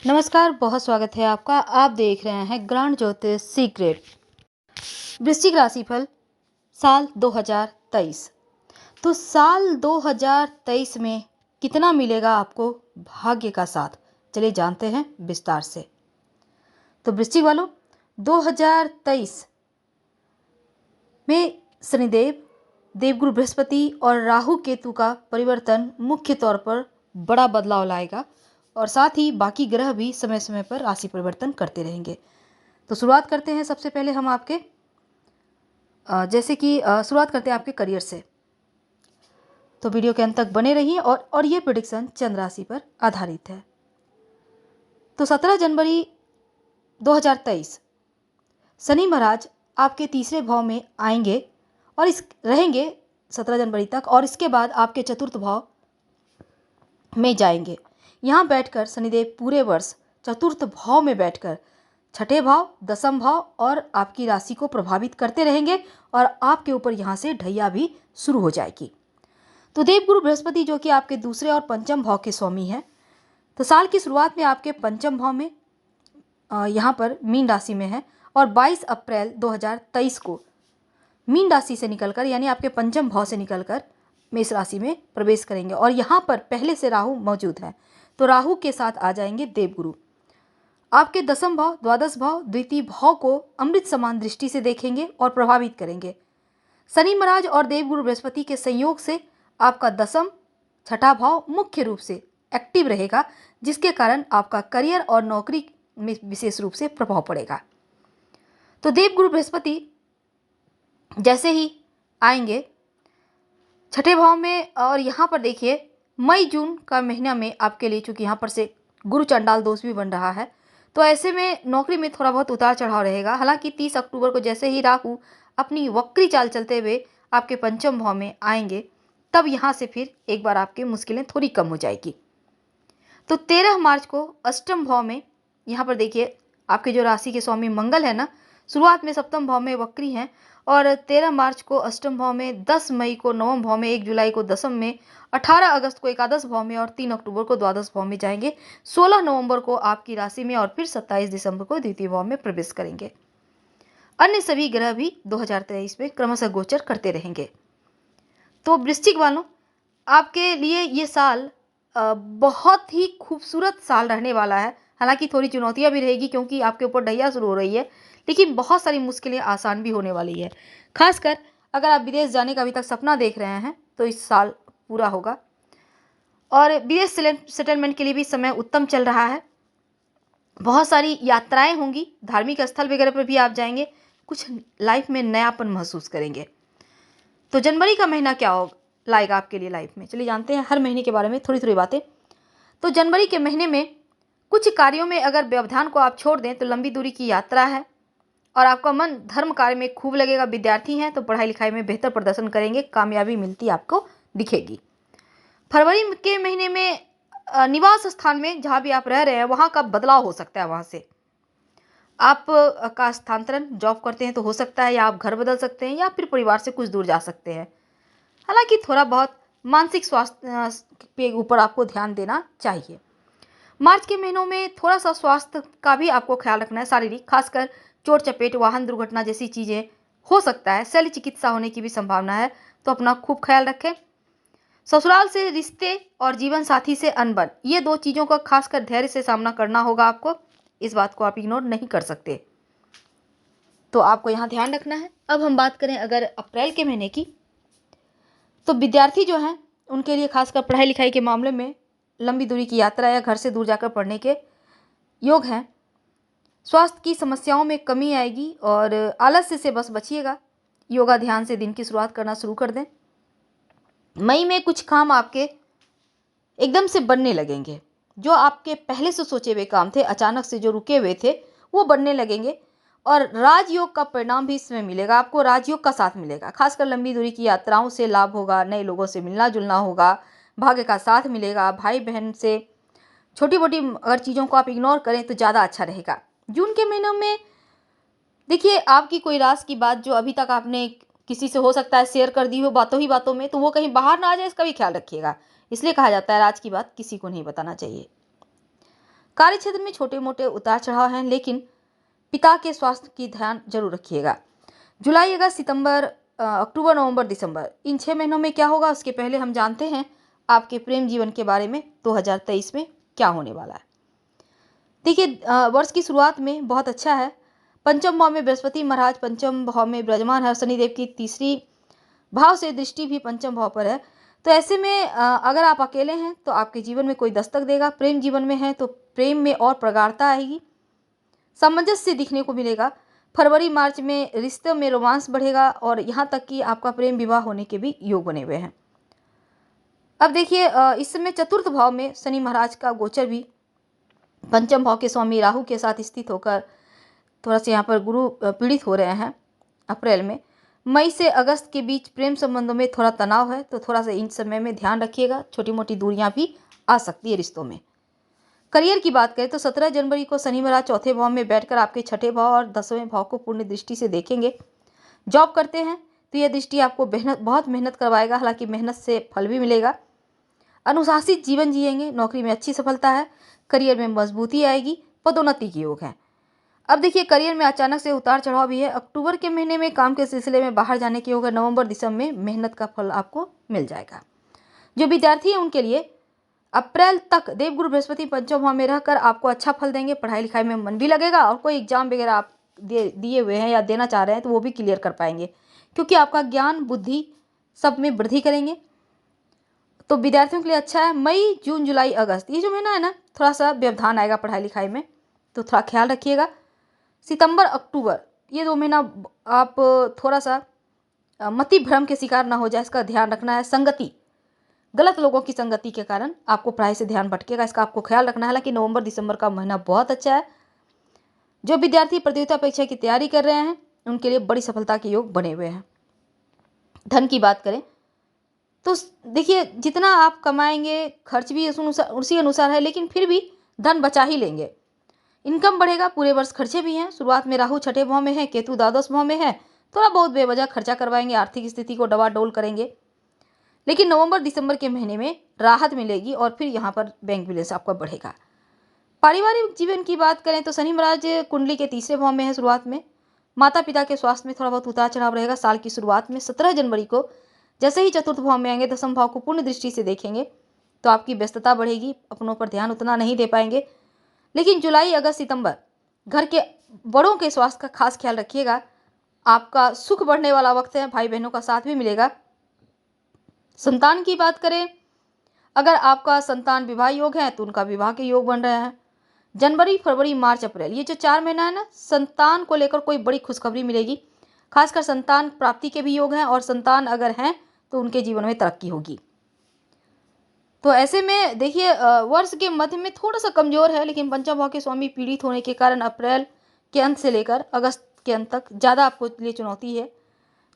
नमस्कार, बहुत स्वागत है आपका। आप देख रहे हैं ग्रांड ज्योतिष सीक्रेट। वृश्चिक राशिफल साल 2023। तो साल 2023 में कितना मिलेगा आपको भाग्य का साथ, चलिए जानते हैं विस्तार से। तो वृश्चिक वालों, 2023 में शनिदेव, देवगुरु बृहस्पति और राहु केतु का परिवर्तन मुख्य तौर पर बड़ा बदलाव लाएगा और साथ ही बाकी ग्रह भी समय समय पर राशि परिवर्तन करते रहेंगे। तो शुरुआत करते हैं सबसे पहले हम आपके शुरुआत करते हैं आपके करियर से। तो वीडियो के अंत तक बने रहिए और ये प्रेडिक्शन चंद्र राशि पर आधारित है। तो 17 जनवरी 2023 शनि महाराज आपके तीसरे भाव में आएंगे और रहेंगे 17 जनवरी तक, और इसके बाद आपके चतुर्थ भाव में जाएंगे। यहाँ बैठकर शनिदेव पूरे वर्ष चतुर्थ भाव में बैठकर छठे भाव, दसम भाव और आपकी राशि को प्रभावित करते रहेंगे और आपके ऊपर यहाँ से ढैया भी शुरू हो जाएगी। तो देवगुरु बृहस्पति जो कि आपके दूसरे और पंचम भाव के स्वामी हैं, तो साल की शुरुआत में आपके पंचम भाव में यहाँ पर मीन राशि में है और 22 अप्रैल 2023 को मीन राशि से निकलकर यानी आपके पंचम भाव से निकलकर मेष राशि में प्रवेश करेंगे और यहाँ पर पहले से राहु मौजूद है। तो राहु के साथ आ जाएंगे देवगुरु। आपके दसम भाव, द्वादश भाव, द्वितीय भाव को अमृत समान दृष्टि से देखेंगे और प्रभावित करेंगे। शनि महाराज और देवगुरु बृहस्पति के संयोग से आपका दसम, छठा भाव मुख्य रूप से एक्टिव रहेगा, जिसके कारण आपका करियर और नौकरी में विशेष रूप से प्रभाव पड़ेगा। तो देवगुरु बृहस्पति जैसे ही आएंगे छठे भाव में, और यहाँ पर देखिए मई जून का महीना में आपके लिए, चूंकि यहाँ पर से गुरु चंडाल दोष भी बन रहा है, तो ऐसे में नौकरी में थोड़ा बहुत उतार चढ़ाव रहेगा। हालांकि 30 अक्टूबर को जैसे ही राहु अपनी वक्री चाल चलते हुए आपके पंचम भाव में आएंगे, तब यहाँ से फिर एक बार आपकी मुश्किलें थोड़ी कम हो जाएगी। तो 13 मार्च को अष्टम भाव में, यहाँ पर देखिए आपके जो राशि के स्वामी मंगल है ना, शुरुआत में सप्तम भाव में वक्री हैं और 13 मार्च को अष्टम भाव में, 10 मई को नवम भाव में, 1 जुलाई को दसम में, 18 अगस्त को एकादश भाव में और 3 अक्टूबर को द्वादश भाव में जाएंगे। 16 नवंबर को आपकी राशि में और फिर 27 दिसंबर को द्वितीय भाव में प्रवेश करेंगे। अन्य सभी ग्रह भी 2023 में क्रमशः गोचर करते रहेंगे। तो वृश्चिक वालों, आपके लिए ये साल बहुत ही खूबसूरत साल रहने वाला है। हालांकि थोड़ी चुनौतियां भी रहेगी क्योंकि आपके ऊपर ढैया शुरू हो रही है, लेकिन बहुत सारी मुश्किलें आसान भी होने वाली है। खासकर अगर आप विदेश जाने का अभी तक सपना देख रहे हैं तो इस साल पूरा होगा और विदेश सेटलमेंट के लिए भी समय उत्तम चल रहा है। बहुत सारी यात्राएं होंगी, धार्मिक स्थल वगैरह पर भी आप जाएंगे, कुछ लाइफ में नयापन महसूस करेंगे। तो जनवरी का महीना क्या लाएगा आपके लिए लाइफ में, चलिए जानते हैं हर महीने के बारे में थोड़ी थोड़ी बातें। तो जनवरी के महीने में कुछ कार्यों में अगर व्यवधान को आप छोड़ दें तो लंबी दूरी की यात्रा है और आपका मन धर्म कार्य में खूब लगेगा। विद्यार्थी हैं तो पढ़ाई लिखाई में बेहतर प्रदर्शन करेंगे, कामयाबी मिलती आपको दिखेगी। फरवरी के महीने में निवास स्थान में जहाँ भी आप रह रहे हैं वहाँ का बदलाव हो सकता है। वहाँ से आप का स्थानांतरण, जॉब करते हैं तो हो सकता है, या आप घर बदल सकते हैं या फिर परिवार से कुछ दूर जा सकते हैं। हालांकि थोड़ा बहुत मानसिक स्वास्थ्य के ऊपर आपको ध्यान देना चाहिए। मार्च के महीनों में थोड़ा सा स्वास्थ्य का भी आपको ख्याल रखना है। शारीरिक, खासकर चोट चपेट, वाहन दुर्घटना जैसी चीज़ें हो सकता है। शल्य चिकित्सा होने की भी संभावना है, तो अपना खूब ख्याल रखें। ससुराल से रिश्ते और जीवन साथी से अनबन, ये दो चीज़ों का खासकर धैर्य से सामना करना होगा आपको। इस बात को आप इग्नोर नहीं कर सकते, तो आपको यहाँ ध्यान रखना है। अब हम बात करें अगर अप्रैल के महीने की, तो विद्यार्थी जो हैं उनके लिए खासकर पढ़ाई लिखाई के मामले में लंबी दूरी की यात्रा या घर से दूर जाकर पढ़ने के योग हैं। स्वास्थ्य की समस्याओं में कमी आएगी और आलस्य से बस बचिएगा। योगा ध्यान से दिन की शुरुआत करना शुरू कर दें। मई में कुछ काम आपके एकदम से बनने लगेंगे। जो आपके पहले से सोचे हुए काम थे, अचानक से जो रुके हुए थे, वो बनने लगेंगे और राजयोग का परिणाम भी इसमें मिलेगा। आपको राजयोग का साथ मिलेगा। खासकर लंबी दूरी की यात्राओं से लाभ होगा, नए लोगों से मिलना जुलना होगा, भाग्य का साथ मिलेगा। भाई बहन से छोटी मोटी अगर चीज़ों को आप इग्नोर करें तो ज़्यादा अच्छा रहेगा। जून के महीनों में देखिए आपकी कोई राज की बात जो अभी तक आपने किसी से हो सकता है शेयर कर दी हो बातों ही बातों में, तो वो कहीं बाहर ना आ जाए, इसका भी ख्याल रखिएगा। इसलिए कहा जाता है राज की बात किसी को नहीं बताना चाहिए। कार्य क्षेत्र में छोटे मोटे उतार चढ़ाव हैं, लेकिन पिता के स्वास्थ्य की ध्यान जरूर रखिएगा। जुलाई, अगस्त, सितंबर, अक्टूबर, नवंबर, दिसंबर, इन 6 महीनों में क्या होगा उसके पहले हम जानते हैं आपके प्रेम जीवन के बारे में 2023 में क्या होने वाला है। देखिए, वर्ष की शुरुआत में बहुत अच्छा है। पंचम भाव में बृहस्पति महाराज पंचम भाव में विराजमान है और शनिदेव की तीसरी भाव से दृष्टि भी पंचम भाव पर है। तो ऐसे में अगर आप अकेले हैं तो आपके जीवन में कोई दस्तक देगा। प्रेम जीवन में है तो प्रेम में और प्रगाढ़ता आएगी, सामंजस्य दिखने को मिलेगा। फरवरी मार्च में रिश्ते में रोमांस बढ़ेगा और यहाँ तक कि आपका प्रेम विवाह होने के भी योग बने हुए हैं। अब देखिए, इस समय चतुर्थ भाव में शनि महाराज का गोचर भी पंचम भाव के स्वामी राहु के साथ स्थित होकर थोड़ा सा यहाँ पर गुरु पीड़ित हो रहे हैं अप्रैल में। मई से अगस्त के बीच प्रेम संबंधों में थोड़ा तनाव है, तो थोड़ा सा इन समय में ध्यान रखिएगा। छोटी मोटी दूरियां भी आ सकती है रिश्तों में। करियर की बात करें तो 17 जनवरी को शनि महाराज चौथे भाव में बैठकर आपके छठे भाव और 10वें भाव को पूर्ण दृष्टि से देखेंगे। जॉब करते हैं तो यह दृष्टि आपको बहुत मेहनत करवाएगा, हालांकि मेहनत से फल भी मिलेगा। अनुशासित जीवन जिएंगे, नौकरी में अच्छी सफलता है, करियर में मजबूती आएगी, पदोन्नति के योग है। अब देखिए, करियर में अचानक से उतार चढ़ाव भी है। अक्टूबर के महीने में काम के सिलसिले में बाहर जाने के योग है। नवंबर दिसंबर में मेहनत का फल आपको मिल जाएगा। जो विद्यार्थी हैं उनके लिए अप्रैल तक देवगुरु बृहस्पति पंचम भाव में रहकर आपको अच्छा फल देंगे। पढ़ाई लिखाई में मन भी लगेगा और कोई एग्जाम वगैरह आप दिए हुए हैं या देना चाह रहे हैं तो वो भी क्लियर कर पाएंगे, क्योंकि आपका ज्ञान बुद्धि सब में वृद्धि करेंगे। तो विद्यार्थियों के लिए अच्छा है। मई, जून, जुलाई, अगस्त, ये जो महीना है ना, थोड़ा सा व्यवधान आएगा पढ़ाई लिखाई में, तो थोड़ा ख्याल रखिएगा। सितंबर, अक्टूबर, ये 2 महीना आप थोड़ा सा मति भ्रम के शिकार ना हो जाए, इसका ध्यान रखना है। संगति, गलत लोगों की संगति के कारण आपको पढ़ाई से ध्यान भटकेगा, इसका आपको ख्याल रखना है। हालांकि नवंबर दिसंबर का महीना बहुत अच्छा है। जो विद्यार्थी प्रतियोगिता परीक्षा की तैयारी कर रहे हैं उनके लिए बड़ी सफलता के योग बने हुए हैं। धन की बात करें तो देखिए, जितना आप कमाएंगे खर्च भी उसी अनुसार है, लेकिन फिर भी धन बचा ही लेंगे। इनकम बढ़ेगा, पूरे वर्ष खर्चे भी हैं। शुरुआत में राहु छठे भाव में है, केतु द्वादश भाव में है, थोड़ा बहुत बेवजह खर्चा करवाएंगे, आर्थिक स्थिति को डवाडोल करेंगे। लेकिन नवंबर दिसंबर के महीने में राहत मिलेगी और फिर यहाँ पर बैंक बैलेंस आपका बढ़ेगा। पारिवारिक जीवन की बात करें तो शनि महाराज कुंडली के तीसरे भाव में है। शुरुआत में माता पिता के स्वास्थ्य में थोड़ा बहुत उतार चढ़ाव रहेगा। साल की शुरुआत में 17 जनवरी को जैसे ही चतुर्थ भाव में आएंगे, दसम भाव को पूर्ण दृष्टि से देखेंगे तो आपकी व्यस्तता बढ़ेगी, अपनों पर ध्यान उतना नहीं दे पाएंगे। लेकिन जुलाई, अगस्त, सितंबर घर के बड़ों के स्वास्थ्य का खास ख्याल रखिएगा। आपका सुख बढ़ने वाला वक्त है, भाई बहनों का साथ भी मिलेगा। संतान की बात करें, अगर आपका संतान विवाह योग है तो उनका विवाह के योग बन रहे हैं। जनवरी, फरवरी, मार्च, अप्रैल, ये जो 4 महीना है ना, संतान को लेकर कोई बड़ी खुशखबरी मिलेगी। खासकर संतान प्राप्ति के भी योग हैं और संतान अगर हैं तो उनके जीवन में तरक्की होगी। तो ऐसे में देखिए, वर्ष के मध्य में थोड़ा सा कमजोर है, लेकिन पंचम भाव के स्वामी पीड़ित होने के कारण अप्रैल के अंत से लेकर अगस्त के अंत तक ज़्यादा आपको लिए चुनौती है,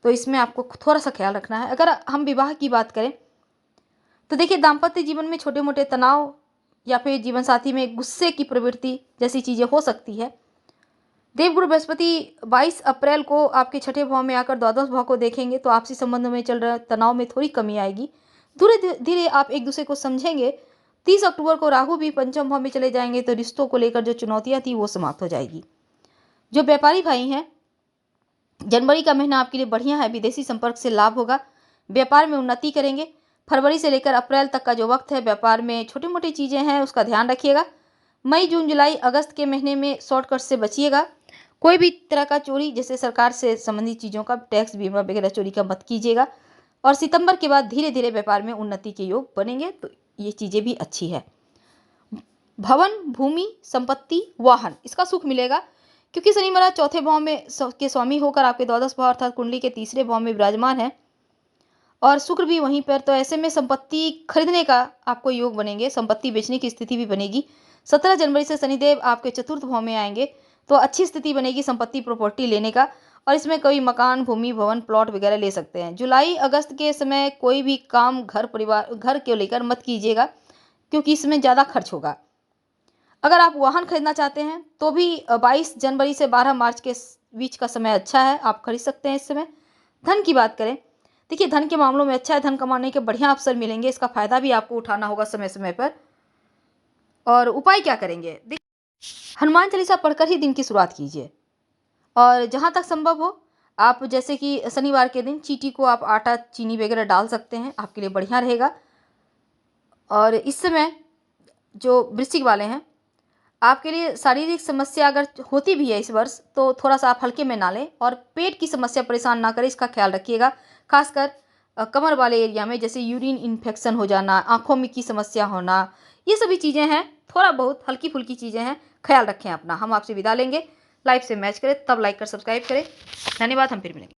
तो इसमें आपको थोड़ा सा ख्याल रखना है। अगर हम विवाह की बात करें तो देखिए, दाम्पत्य जीवन में छोटे मोटे तनाव या फिर जीवन साथी में गुस्से की प्रवृत्ति जैसी चीज़ें हो सकती है। देवगुरु बृहस्पति 22 अप्रैल को आपके छठे भाव में आकर द्वादश भाव को देखेंगे तो आपसी संबंधों में चल रहे तनाव में थोड़ी कमी आएगी। धीरे धीरे आप एक दूसरे को समझेंगे। 30 अक्टूबर को राहु भी पंचम भाव में चले जाएंगे तो रिश्तों को लेकर जो चुनौतियां थी वो समाप्त हो जाएगी। जो व्यापारी भाई हैं, जनवरी का महीना आपके लिए बढ़िया है, विदेशी संपर्क से लाभ होगा, व्यापार में उन्नति करेंगे। फरवरी से लेकर अप्रैल तक का जो वक्त है, व्यापार में छोटी मोटी चीज़ें हैं उसका ध्यान रखिएगा। मई, जून, जुलाई, अगस्त के महीने में शॉर्टकट से बचिएगा। कोई भी तरह का चोरी, जैसे सरकार से संबंधित चीज़ों का टैक्स बीमा वगैरह चोरी का मत कीजिएगा। और सितंबर के बाद धीरे धीरे व्यापार में उन्नति के योग बनेंगे, तो ये चीज़ें भी अच्छी है। भवन, भूमि, संपत्ति, वाहन, इसका सुख मिलेगा, क्योंकि शनि महाराज चौथे भाव में के स्वामी होकर आपके द्वादश भाव अर्थात कुंडली के तीसरे भाव में विराजमान है और शुक्र भी वहीं पर। तो ऐसे में संपत्ति खरीदने का आपको योग बनेंगे, संपत्ति बेचने की स्थिति भी बनेगी। 17 जनवरी से शनिदेव आपके चतुर्थ भाव में आएंगे तो अच्छी स्थिति बनेगी संपत्ति प्रॉपर्टी लेने का, और इसमें कोई मकान, भूमि, भवन, प्लॉट वगैरह ले सकते हैं। जुलाई, अगस्त के समय कोई भी काम घर परिवार घर को लेकर मत कीजिएगा, क्योंकि इसमें ज़्यादा खर्च होगा। अगर आप वाहन खरीदना चाहते हैं तो भी 22 जनवरी से 12 मार्च के बीच का समय अच्छा है, आप खरीद सकते हैं इस समय। धन की बात करें, देखिए धन के मामलों में अच्छा है, धन कमाने के बढ़िया अवसर मिलेंगे, इसका फायदा भी आपको उठाना होगा समय समय पर। और उपाय क्या करेंगे? हनुमान चालीसा पढ़कर ही दिन की शुरुआत कीजिए। और जहाँ तक संभव हो, आप जैसे कि शनिवार के दिन चींटी को आप आटा, चीनी वगैरह डाल सकते हैं, आपके लिए बढ़िया रहेगा। और इस समय जो वृश्चिक वाले हैं, आपके लिए शारीरिक समस्या अगर होती भी है इस वर्ष, तो थोड़ा-सा आप हल्के में ना लें और पेट की समस्या परेशान ना करे, इसका ख्याल रखिएगा। खासकर कमर वाले एरिया में, जैसे यूरिन इन्फेक्शन हो जाना, आँखों में की समस्या होना, ये सभी चीज़ें हैं, थोड़ा बहुत हल्की-फुल्की चीज़ें हैं, ख्याल रखें अपना। हम आपसे विदा लेंगे। लाइफ से मैच करें, तब लाइक कर सब्सक्राइब करें। धन्यवाद, हम फिर मिलेंगे।